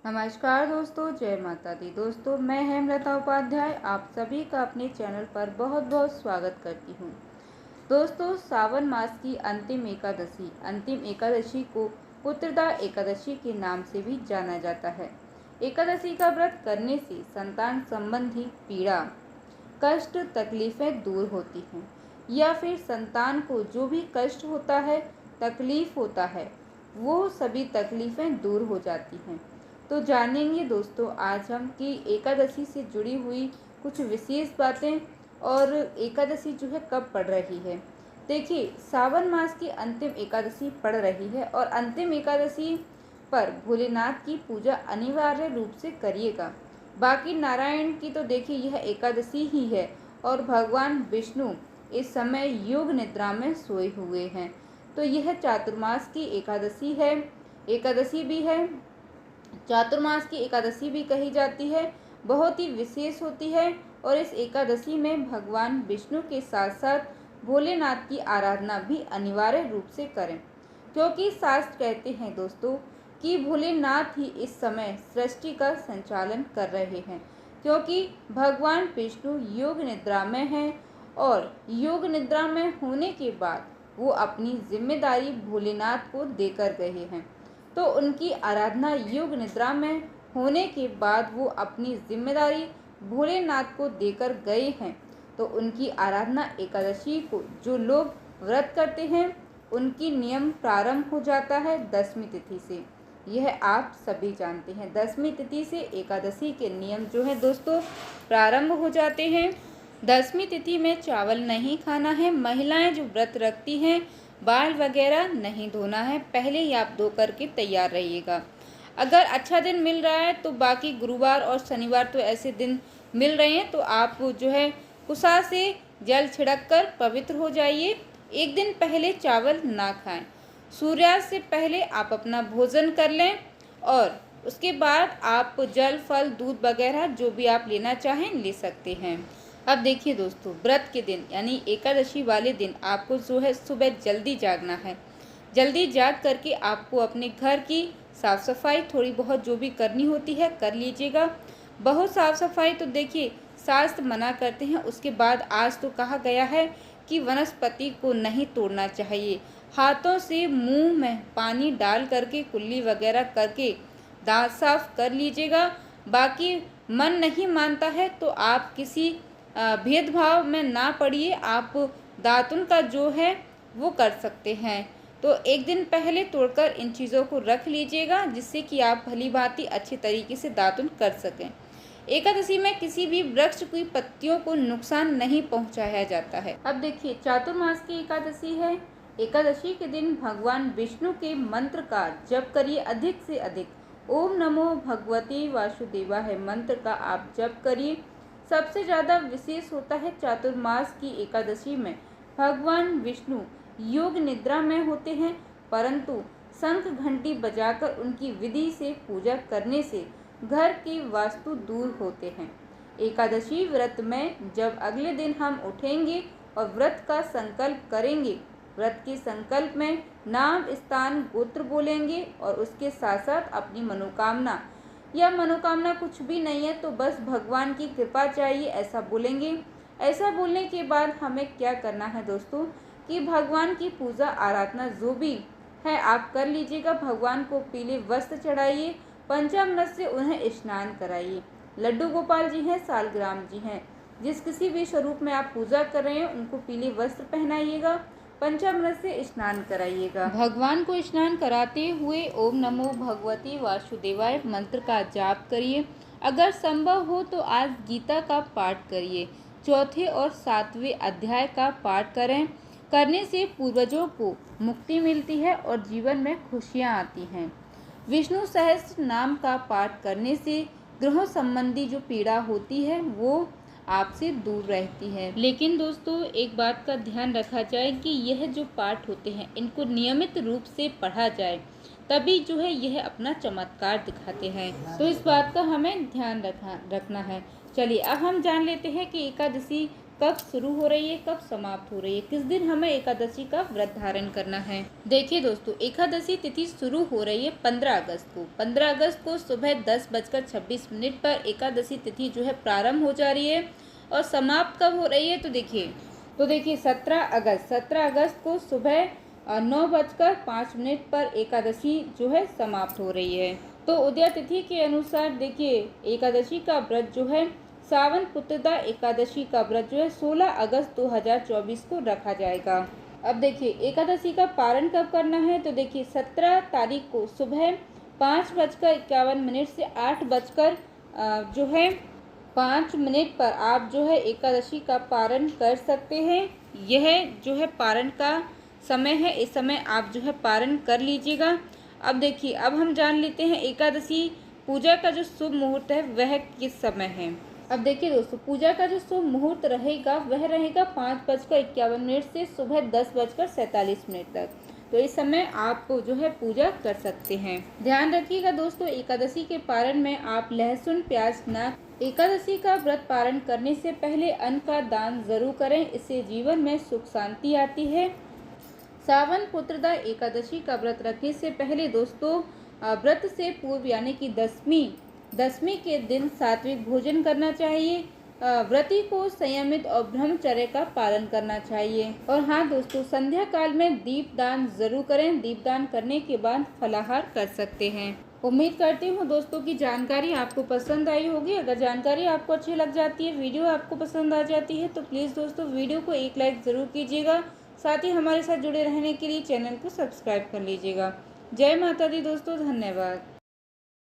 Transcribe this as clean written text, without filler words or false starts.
नमस्कार दोस्तों, जय माता दी। दोस्तों, मैं हेमलता उपाध्याय आप सभी का अपने चैनल पर बहुत बहुत स्वागत करती हूँ। दोस्तों, सावन मास की अंतिम एकादशी को पुत्रदा एकादशी के नाम से भी जाना जाता है। एकादशी का व्रत करने से संतान संबंधी पीड़ा, कष्ट, तकलीफ़ें दूर होती हैं, या फिर संतान को जो भी कष्ट होता है, तकलीफ़ होता है, वो सभी तकलीफ़ें दूर हो जाती हैं। तो जानेंगे दोस्तों आज हम कि एकादशी से जुड़ी हुई कुछ विशेष बातें, और एकादशी जो है कब पड़ रही है। देखिए, सावन मास की अंतिम एकादशी पड़ रही है और अंतिम एकादशी पर भोलेनाथ की पूजा अनिवार्य रूप से करिएगा। बाकी नारायण की तो देखिए यह एकादशी ही है, और भगवान विष्णु इस समय योग निद्रा में सोए हुए हैं। तो यह चातुर्मास की एकादशी भी है, चातुर्मास की एकादशी भी कही जाती है। बहुत ही विशेष होती है, और इस एकादशी में भगवान विष्णु के साथ साथ भोलेनाथ की आराधना भी अनिवार्य रूप से करें, क्योंकि शास्त्र कहते हैं दोस्तों कि भोलेनाथ ही इस समय सृष्टि का संचालन कर रहे हैं, क्योंकि भगवान विष्णु योग निद्रा में हैं, और योग निद्रा में होने के बाद वो अपनी जिम्मेदारी भोलेनाथ को देकर गए हैं। तो उनकी आराधना योग निद्रा में होने के बाद वो अपनी जिम्मेदारी भोलेनाथ को देकर गए हैं। तो उनकी आराधना एकादशी को जो लोग व्रत करते हैं उनकी नियम प्रारंभ हो जाता है 10वीं तिथि से। यह आप सभी जानते हैं, 10वीं तिथि से एकादशी के नियम जो है दोस्तों प्रारंभ हो जाते हैं। 10वीं तिथि में चावल नहीं खाना है। महिलाएं जो व्रत रखती हैं बाल वगैरह नहीं धोना है, पहले ही आप धो करके तैयार रहिएगा। अगर अच्छा दिन मिल रहा है तो बाकी गुरुवार और शनिवार तो ऐसे दिन मिल रहे हैं, तो आप जो है कुशा से जल छिड़क कर पवित्र हो जाइए। एक दिन पहले चावल ना खाएं। सूर्यास्त से पहले आप अपना भोजन कर लें, और उसके बाद आप जल, फल, दूध वगैरह जो भी आप लेना चाहें ले सकते हैं। अब देखिए दोस्तों, व्रत के दिन यानी एकादशी वाले दिन आपको जो है सुबह जल्दी जागना है। जल्दी जाग करके आपको अपने घर की साफ़ सफाई थोड़ी बहुत जो भी करनी होती है कर लीजिएगा। बहुत साफ़ सफाई तो देखिए शास्त्र मना करते हैं, उसके बाद आज तो कहा गया है कि वनस्पति को नहीं तोड़ना चाहिए। हाथों से मुंह में पानी डाल करके कुल्ली वगैरह करके दांत साफ कर लीजिएगा। बाकी मन नहीं मानता है तो आप किसी भेदभाव में ना पड़िए, आप दातुन का जो है वो कर सकते हैं। तो एक दिन पहले तोड़कर इन चीज़ों को रख लीजिएगा, जिससे कि आप भली भांति अच्छे तरीके से दातुन कर सकें। एकादशी में किसी भी वृक्ष की पत्तियों को नुकसान नहीं पहुंचाया जाता है। अब देखिए, चातुर्मास की एकादशी है। एकादशी के दिन भगवान विष्णु के मंत्र का जप करिए अधिक से अधिक। ओम नमो भगवते वासुदेवाय मंत्र का आप जप करिए। सबसे ज़्यादा विशेष होता है चातुर्मास की एकादशी में भगवान विष्णु योग निद्रा में होते हैं, परंतु शंख घंटी बजाकर उनकी विधि से पूजा करने से घर की वास्तु दूर होते हैं। एकादशी व्रत में जब अगले दिन हम उठेंगे और व्रत का संकल्प करेंगे, व्रत के संकल्प में नाम, स्थान, गोत्र बोलेंगे, और उसके साथ साथ अपनी मनोकामना, या मनोकामना कुछ भी नहीं है तो बस भगवान की कृपा चाहिए ऐसा बोलेंगे। ऐसा बोलने के बाद हमें क्या करना है दोस्तों कि भगवान की पूजा आराधना जो भी है आप कर लीजिएगा। भगवान को पीले वस्त्र चढ़ाइए, पंचामृत से उन्हें स्नान कराइए। लड्डू गोपाल जी हैं, सालग्राम जी हैं, जिस किसी भी स्वरूप में आप पूजा कर रहे हैं उनको पीले वस्त्र पहनाइएगा, पंचामृत से स्नान कराइएगा। भगवान को स्नान कराते हुए ओम नमो भगवते वासुदेवाय मंत्र का जाप करिए। अगर संभव हो तो आज गीता का पाठ करिए। चौथे और 7वें अध्याय का पाठ करने से पूर्वजों को मुक्ति मिलती है और जीवन में खुशियाँ आती हैं। विष्णु सहस्त्र नाम का पाठ करने से ग्रहों संबंधी जो पीड़ा होती है वो आपसे दूर रहती है। लेकिन दोस्तों, एक बात का ध्यान रखा जाए कि यह जो पाठ होते हैं इनको नियमित रूप से पढ़ा जाए, तभी जो है यह अपना चमत्कार दिखाते हैं। तो इस बात का हमें ध्यान रखना है। चलिए अब हम जान लेते हैं कि एकादशी कब शुरू हो रही है, कब समाप्त हो रही है, किस दिन हमें एकादशी का व्रत धारण करना है। देखिए दोस्तों, एकादशी तिथि शुरू हो रही है 15 अगस्त को। 15 अगस्त को सुबह 10:26 पर एकादशी तिथि जो है प्रारंभ हो जा रही है। और समाप्त कब हो रही है तो देखिए 17 अगस्त को सुबह 9:05 पर एकादशी जो है समाप्त हो रही है। तो उदय तिथि के अनुसार देखिए एकादशी का व्रत जो है सावन पुत्रदा एकादशी का व्रत जो है 16 अगस्त 2024 को रखा जाएगा। अब देखिए एकादशी का पारण कब करना है तो देखिए 17 तारीख को सुबह 5:51 से 8 जो है 5 पर आप जो है एकादशी का पारण कर सकते हैं। यह जो है पारण का समय है, इस समय आप जो है पारण कर लीजिएगा। अब देखिए अब हम जान लेते हैं एकादशी पूजा का जो शुभ मुहूर्त है वह किस समय है। अब देखिए दोस्तों, पूजा का जो शुभ मुहूर्त रहेगा वह रहेगा 5:51 से सुबह 10:47 तक। तो इस समय आप जो है पूजा कर सकते हैं। ध्यान रखिएगा दोस्तों, एकादशी के पारण में आप लहसुन प्याज ना। एकादशी का व्रत पारण करने से पहले अन्न का दान जरूर करें, इससे जीवन में सुख शांति आती है। सावन पुत्रदा एकादशी का व्रत रखने से पहले दोस्तों व्रत से पूर्व यानी कि दसवीं के दिन सात्विक भोजन करना चाहिए। व्रती को संयमित और ब्रह्मचर्य का पालन करना चाहिए। और हाँ दोस्तों, संध्या काल में दीपदान जरूर करें। दीपदान करने के बाद फलाहार कर सकते हैं। उम्मीद करती हूँ दोस्तों की जानकारी आपको पसंद आई होगी। अगर जानकारी आपको अच्छी लग जाती है, वीडियो आपको पसंद आ जाती है तो प्लीज़ दोस्तों वीडियो को एक लाइक ज़रूर कीजिएगा। साथ ही हमारे साथ जुड़े रहने के लिए चैनल को सब्सक्राइब कर लीजिएगा। जय माता दी दोस्तों, धन्यवाद।